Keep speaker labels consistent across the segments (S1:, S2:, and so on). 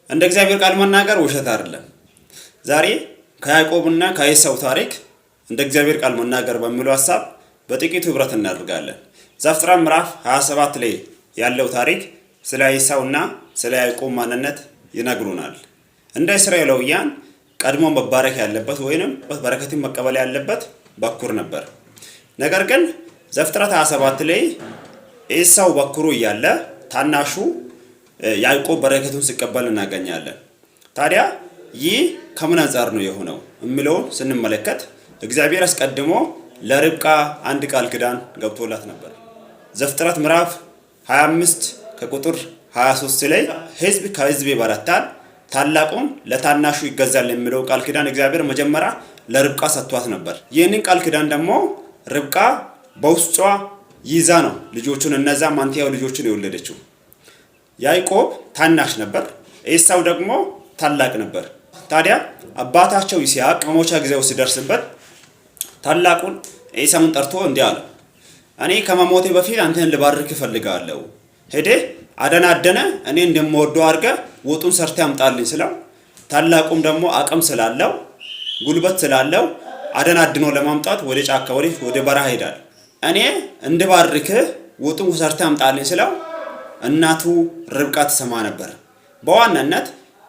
S1: እንደ እግዚአብሔር ቃል መናገር ውሸት አይደለም። ዛሬ ከያዕቆብና ከኤሳው ታሪክ እንደ እግዚአብሔር ቃል መናገር በሚለው ሐሳብ በጥቂቱ ህብረት እናደርጋለን። ዘፍጥረት ምዕራፍ 27 ላይ ያለው ታሪክ ስለ ኤሳውና ስለ ያዕቆብ ማንነት ይነግሩናል። እንደ እስራኤላውያን ቀድሞ መባረክ ያለበት ወይንም በረከትን መቀበል ያለበት በኩር ነበር። ነገር ግን ዘፍጥረት 27 ላይ ኤሳው በኩሩ እያለ ታናሹ ያዕቆብ በረከቱን ሲቀበል እናገኛለን። ታዲያ ይህ ከምን አንፃር ነው የሆነው የሚለውን ስንመለከት እግዚአብሔር አስቀድሞ ለርብቃ አንድ ቃል ኪዳን ገብቶላት ነበር። ዘፍጥረት ምዕራፍ 25 ከቁጥር 23 ላይ ሕዝብ ከሕዝብ ይበረታል፣ ታላቁን ለታናሹ ይገዛል የሚለው ቃል ኪዳን እግዚአብሔር መጀመሪያ ለርብቃ ሰጥቷት ነበር። ይህንን ቃል ኪዳን ደግሞ ርብቃ በውስጧ ይዛ ነው ልጆቹን እነዛ ማንቲያው ልጆቹን የወለደችው። ያዕቆብ ታናሽ ነበር፣ ኤሳው ደግሞ ታላቅ ነበር። ታዲያ አባታቸው ይስሐቅ መሞቻ ጊዜው ሲደርስበት ታላቁን ኤሳውን ጠርቶ እንዲህ አለ፣ እኔ ከመሞቴ በፊት አንተን ልባርክ እፈልጋለሁ፣ ሄደህ አደነ እኔ እንደምወደው አድርገህ ወጡን ሰርተ ያምጣልኝ ስለው፣ ታላቁም ደግሞ አቅም ስላለው ጉልበት ስላለው አደናድኖ ለማምጣት ወደ ጫካ ወደ በረሃ ሄዳል። እኔ እንድባርክህ ወጡን ሰርተ ያምጣልኝ ስለው እናቱ ርብቃ ትሰማ ነበር። በዋናነት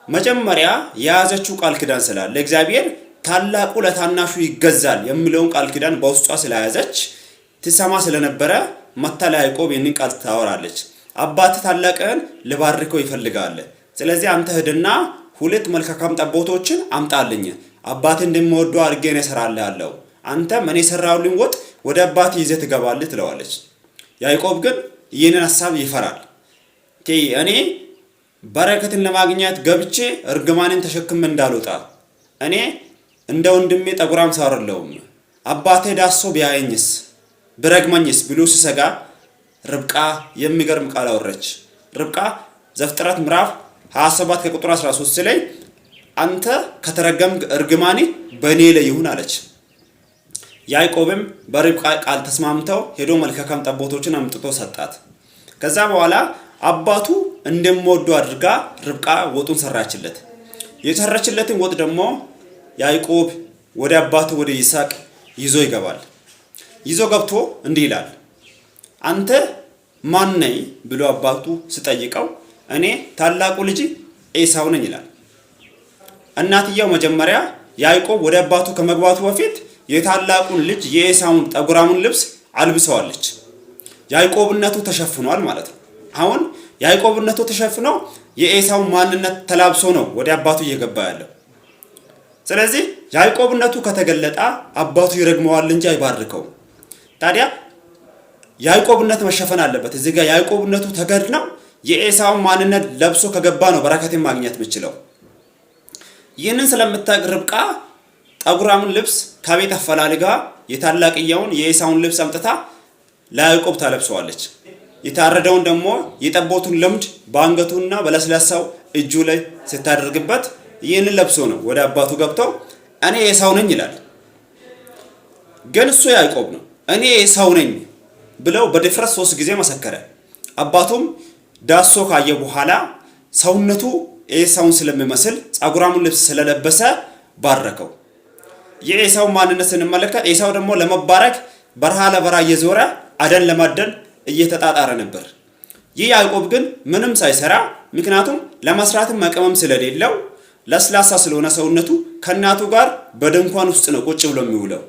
S1: መጀመሪያ የያዘችው ቃል ኪዳን ስላለ እግዚአብሔር ታላቁ ለታናሹ ይገዛል የሚለውን ቃል ኪዳን በውስጧ ስለያዘች ትሰማ ስለነበረ መታ ለያዕቆብ ይህንን ቃል ታወራለች። አባት ታላቅህን ልባርከው ይፈልጋል፣ ስለዚህ አንተ ሂድና 2 መልካም ጠቦቶችን አምጣልኝ፣ አባት እንደምወደው አድርጌ ነው እሰራልሃለሁ፣ አንተም እኔ የሰራሁልኝ ወጥ ወደ አባት ይዘህ ትገባለህ ትለዋለች። ያዕቆብ ግን ይህንን ሐሳብ ይፈራል። እኔ በረከትን ለማግኘት ገብቼ እርግማንን ተሸክሜ እንዳልወጣ፣ እኔ እንደ ወንድሜ ጠጉራም ሰው አይደለሁም፣ አባቴ ዳሶ ቢያየኝስ ብረግመኝስ ብሎ ሲሰጋ ርብቃ የሚገርም ቃል አወረች። ርብቃ ዘፍጥረት ምዕራፍ 27 ከቁጥር 13 ላይ አንተ ከተረገምክ እርግማኔ በእኔ ላይ ይሁን አለች። ያዕቆብም በርብቃ ቃል ተስማምተው ሄዶ መልካም ጠቦቶችን አምጥቶ ሰጣት። ከዛ በኋላ አባቱ እንደምወደው አድርጋ ርብቃ ወጡን ሰራችለት። የሰራችለትን ወጥ ደግሞ ያዕቆብ ወደ አባቱ ወደ ይስሐቅ ይዞ ይገባል። ይዞ ገብቶ እንዲህ ይላል፣ አንተ ማን ነህ ብሎ አባቱ ሲጠይቀው እኔ ታላቁ ልጅ ኤሳው ነኝ ይላል። እናትየው መጀመሪያ ያዕቆብ ወደ አባቱ ከመግባቱ በፊት የታላቁን ልጅ የኤሳውን ጠጉራሙን ልብስ አልብሰዋለች። ያዕቆብነቱ ተሸፍኗል ማለት ነው። አሁን ያዕቆብነቱ ተሸፍኖ የኤሳው ማንነት ተላብሶ ነው ወደ አባቱ እየገባ ያለው። ስለዚህ ያዕቆብነቱ ከተገለጠ አባቱ ይረግመዋል እንጂ አይባርከውም። ታዲያ ያዕቆብነት መሸፈን አለበት። እዚህ ጋር ያዕቆብነቱ ተገድነው የኤሳው ማንነት ለብሶ ከገባ ነው በረከትን ማግኘት የምችለው። ይህንን ስለምታውቅ ርብቃ ጠጉራሙን ልብስ ከቤት አፈላልጋ የታላቅየውን የኤሳውን ልብስ አምጥታ ለያዕቆብ ታለብሰዋለች። የታረደውን ደግሞ የጠቦቱን ለምድ በአንገቱና በለስላሳው እጁ ላይ ስታደርግበት ይህንን ለብሶ ነው ወደ አባቱ ገብተው እኔ ኤሳው ነኝ ይላል። ግን እሱ ያዕቆብ ነው። እኔ ኤሳው ነኝ ብለው በድፍረት 3 ጊዜ መሰከረ። አባቱም ዳሶ ካየ በኋላ ሰውነቱ ኤሳውን ስለሚመስል ጸጉራሙን ልብስ ስለለበሰ ባረከው። የኤሳው ማንነት ስንመለከት ኤሳው ደግሞ ለመባረክ በረሃ ለበረሃ እየዞረ አደን ለማደን እየተጣጣረ ነበር። ይህ ያዕቆብ ግን ምንም ሳይሰራ፣ ምክንያቱም ለመስራትም አቅምም ስለሌለው ለስላሳ ስለሆነ ሰውነቱ ከእናቱ ጋር በድንኳን ውስጥ ነው ቁጭ ብሎ የሚውለው።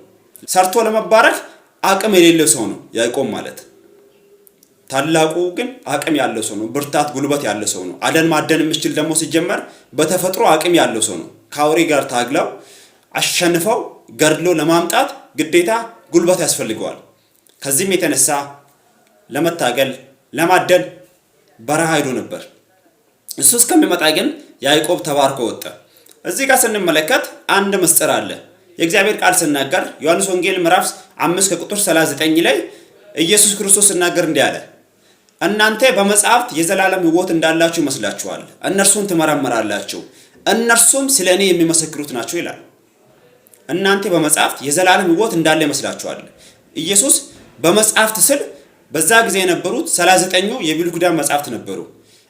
S1: ሰርቶ ለመባረክ አቅም የሌለው ሰው ነው ያዕቆብ ማለት። ታላቁ ግን አቅም ያለው ሰው ነው፣ ብርታት ጉልበት ያለው ሰው ነው። አደን ማደን የሚችል ደግሞ ሲጀመር በተፈጥሮ አቅም ያለው ሰው ነው። ከአውሬ ጋር ታግለው አሸንፈው ገድሎ ለማምጣት ግዴታ ጉልበት ያስፈልገዋል። ከዚህም የተነሳ ለመታገል ለማደን በረሃ ሄዶ ነበር። እሱ እስከሚመጣ ግን ያዕቆብ ተባርኮ ወጣ። እዚህ ጋር ስንመለከት አንድ ምስጢር አለ። የእግዚአብሔር ቃል ሲናገር ዮሐንስ ወንጌል ምዕራፍ 5 ከቁጥር 39 ላይ ኢየሱስ ክርስቶስ ሲናገር እንዲህ አለ፣ እናንተ በመጽሐፍት የዘላለም ሕይወት እንዳላችሁ ይመስላችኋል፣ እነርሱን ትመረምራላችሁ፣ እነርሱም ስለ እኔ የሚመሰክሩት ናቸው ይላል። እናንተ በመጽሐፍት የዘላለም ሕይወት እንዳለ ይመስላችኋል። ኢየሱስ በመጽሐፍት ስል በዛ ጊዜ የነበሩት 39 የብሉይ ኪዳን መጽሐፍት ነበሩ።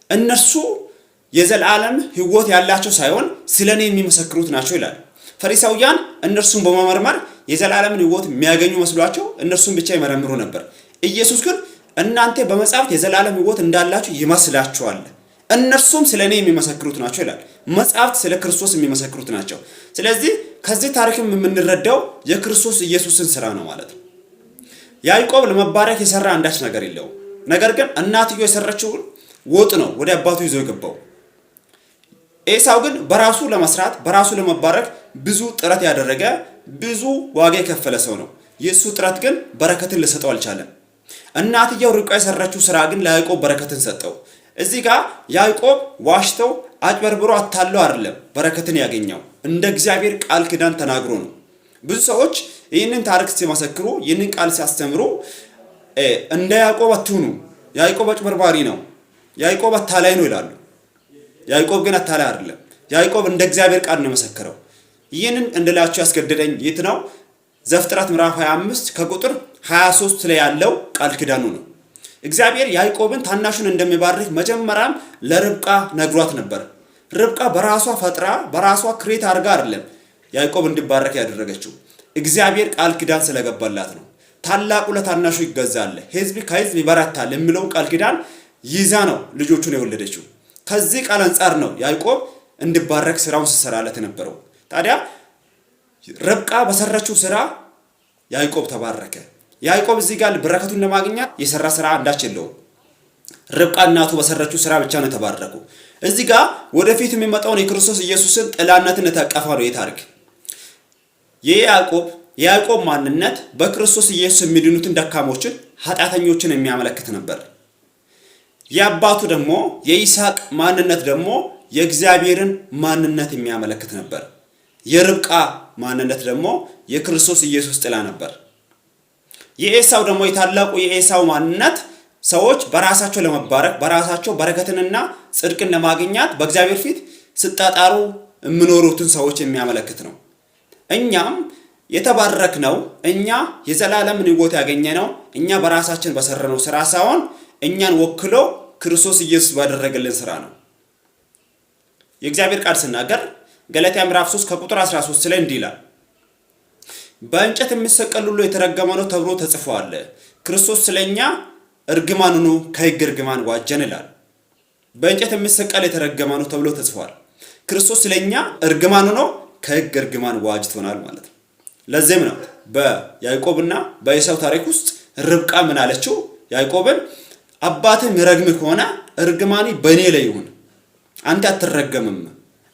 S1: እነርሱ የዘላለም ሕይወት ያላቸው ሳይሆን ስለኔ የሚመሰክሩት ናቸው ይላል። ፈሪሳውያን እነርሱን በመመርመር የዘላለምን ሕይወት የሚያገኙ መስሏቸው እነርሱን ብቻ ይመረምሩ ነበር። ኢየሱስ ግን እናንተ በመጽሐፍት የዘላለም ሕይወት እንዳላችሁ ይመስላችኋል፣ እነርሱም ስለኔ የሚመሰክሩት ናቸው ይላል። መጽሐፍት ስለ ክርስቶስ የሚመሰክሩት ናቸው። ስለዚህ ከዚህ ታሪክም የምንረዳው የክርስቶስ ኢየሱስን ስራ ነው ማለት ነው። ያዕቆብ ለመባረክ የሰራ አንዳች ነገር የለውም። ነገር ግን እናትዮ የሰራችውን ወጥ ነው ወደ አባቱ ይዞ የገባው። ኤሳው ግን በራሱ ለመስራት በራሱ ለመባረክ ብዙ ጥረት ያደረገ ብዙ ዋጋ የከፈለ ሰው ነው። የእሱ ጥረት ግን በረከትን ሊሰጠው አልቻለም። እናትየው ርብቃ የሰራችው ስራ ግን ለያዕቆብ በረከትን ሰጠው። እዚህ ጋር ያዕቆብ ዋሽተው አጭበርብሮ አታለው አይደለም በረከትን ያገኘው፣ እንደ እግዚአብሔር ቃል ኪዳን ተናግሮ ነው። ብዙ ሰዎች ይህንን ታሪክ ሲመሰክሩ ይህንን ቃል ሲያስተምሩ እንደ ያዕቆብ አትሁኑ፣ ያዕቆብ አጭበርባሪ ነው፣ ያዕቆብ አታላይ ነው ይላሉ። ያዕቆብ ግን አታላይ አይደለም። ያዕቆብ እንደ እግዚአብሔር ቃል ነው የመሰከረው። ይህንን እንድላችሁ ያስገደደኝ የት ነው? ዘፍጥረት ምዕራፍ 25 ከቁጥር 23 ላይ ያለው ቃል ኪዳኑ ነው። እግዚአብሔር ያዕቆብን ታናሹን እንደሚባርክ መጀመሪያም ለርብቃ ነግሯት ነበር። ርብቃ በራሷ ፈጥራ በራሷ ክሬት አድርጋ አይደለም ያዕቆብ እንዲባረክ ያደረገችው፣ እግዚአብሔር ቃል ኪዳን ስለገባላት ነው። ታላቁ ለታናሹ ይገዛል፣ ሕዝብ ከሕዝብ ይበረታል የሚለው ቃል ኪዳን ይዛ ነው ልጆቹን የወለደችው። ከዚህ ቃል አንጻር ነው ያዕቆብ እንዲባረክ ስራውን ሲሰራለት የነበረው። ታዲያ ርብቃ በሰራችው ስራ ያዕቆብ ተባረከ። ያዕቆብ እዚህ ጋር በረከቱን ለማግኘት የሰራ ስራ አንዳች የለውም። ርብቃ እናቱ በሰራችው ስራ ብቻ ነው የተባረኩ። እዚህ ጋር ወደፊት የሚመጣውን የክርስቶስ ኢየሱስን ጥላነትን የተቀፋ ነው የታሪክ የያዕቆብ ማንነት በክርስቶስ ኢየሱስ የሚድኑትን ደካሞችን ኃጢአተኞችን የሚያመለክት ነበር። የአባቱ ደግሞ የይስሐቅ ማንነት ደግሞ የእግዚአብሔርን ማንነት የሚያመለክት ነበር። የርብቃ ማንነት ደግሞ የክርስቶስ ኢየሱስ ጥላ ነበር። የኤሳው ደግሞ የታላቁ የኤሳው ማንነት ሰዎች በራሳቸው ለመባረክ በራሳቸው በረከትንና ጽድቅን ለማግኘት በእግዚአብሔር ፊት ሲጣጣሩ የሚኖሩትን ሰዎች የሚያመለክት ነው። እኛም የተባረክነው እኛ የዘላለምን ሕይወት ያገኘነው እኛ በራሳችን በሰራነው ስራ ሳይሆን እኛን ወክሎ ክርስቶስ ኢየሱስ ባደረገልን ስራ ነው። የእግዚአብሔር ቃል ሲናገር ገላትያ ምዕራፍ 3 ከቁጥር 13 ላይ እንዲህ ይላል፣ በእንጨት የሚሰቀል ሁሉ የተረገመ ነው ተብሎ ተጽፏል፣ ክርስቶስ ስለኛ እርግማን ሆኖ ከሕግ እርግማን ዋጀን ይላል። በእንጨት የሚሰቀል የተረገመ ነው ተብሎ ተጽፏል፣ ክርስቶስ ስለኛ እርግማን ሆኖ ከሕግ እርግማን ዋጅቶናል ማለት ነው። ለዚህም ነው በያዕቆብና በኤሳው ታሪክ ውስጥ ርብቃ ምን አለችው? ያዕቆብን አባትህ የሚረግምህ ከሆነ እርግማኒ በእኔ ላይ ይሁን፣ አንተ አትረገምም፣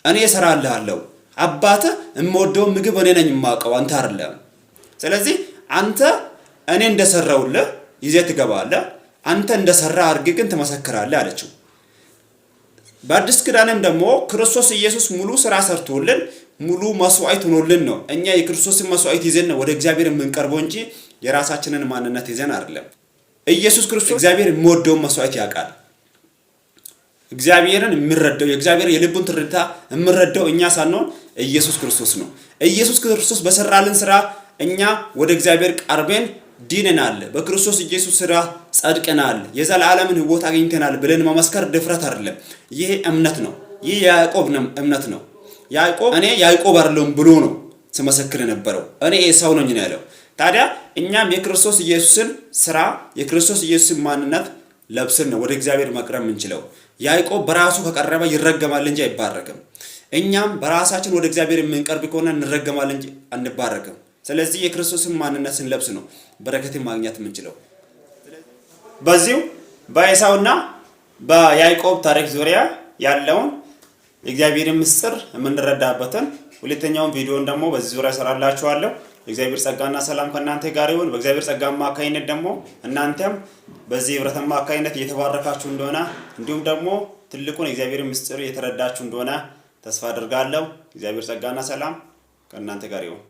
S1: እኔ እሰራልሃለሁ። አባትህ የምወደው ምግብ እኔ ነኝ የማውቀው፣ አንተ አይደለም። ስለዚህ አንተ እኔ እንደሰራውልህ ይዘህ ትገባለህ፣ አንተ እንደሰራ አድርገህ ግን ትመሰክራለህ አለችው። በአዲስ ኪዳንም ደግሞ ክርስቶስ ኢየሱስ ሙሉ ስራ ሰርቶልን ሙሉ መስዋዕት ሆኖልን ነው እኛ የክርስቶስን መስዋዕት ይዘን ነው ወደ እግዚአብሔር የምንቀርበው እንጂ የራሳችንን ማንነት ይዘን አይደለም። ኢየሱስ ክርስቶስ እግዚአብሔር የሚወደውን መስዋዕት ያውቃል። እግዚአብሔርን የሚረዳው የእግዚአብሔር የልቡን ትርታ የሚረዳው እኛ ሳንሆን ኢየሱስ ክርስቶስ ነው። ኢየሱስ ክርስቶስ በሰራልን ስራ እኛ ወደ እግዚአብሔር ቀርበን ድነናል። በክርስቶስ ኢየሱስ ስራ ጸድቀናል፣ የዘላለምን ሕይወት አግኝተናል ብለን መመስከር ድፍረት አይደለም። ይሄ እምነት ነው። ይህ የያዕቆብ እምነት ነው። ያዕቆብ እኔ ያዕቆብ አይደለሁም ብሎ ነው ሲመሰክር የነበረው። እኔ ኤሳው ነኝ ነው ያለው። ታዲያ እኛም የክርስቶስ ኢየሱስን ስራ የክርስቶስ ኢየሱስን ማንነት ለብሰን ነው ወደ እግዚአብሔር መቅረብ የምንችለው። ያዕቆብ በራሱ ከቀረበ ይረገማል እንጂ አይባረክም። እኛም በራሳችን ወደ እግዚአብሔር የምንቀርብ ከሆነ እንረገማለን እንጂ አንባረክም። ስለዚህ የክርስቶስን ማንነት ስንለብስ ነው በረከትን ማግኘት የምንችለው። በዚሁ በኤሳውና በያዕቆብ ታሪክ ዙሪያ ያለውን የእግዚአብሔርን ምስጢር የምንረዳበትን ሁለተኛውን ቪዲዮን ደግሞ በዚህ ዙሪያ እሰራላችኋለሁ። የእግዚአብሔር ጸጋና ሰላም ከእናንተ ጋር ይሁን። በእግዚአብሔር ጸጋ አማካኝነት ደግሞ እናንተም በዚህ ህብረት አማካኝነት እየተባረካችሁ እንደሆነ እንዲሁም ደግሞ ትልቁን የእግዚአብሔርን ምስጢር እየተረዳችሁ እንደሆነ ተስፋ አድርጋለሁ። እግዚአብሔር ጸጋና ሰላም ከእናንተ ጋር ይሁን።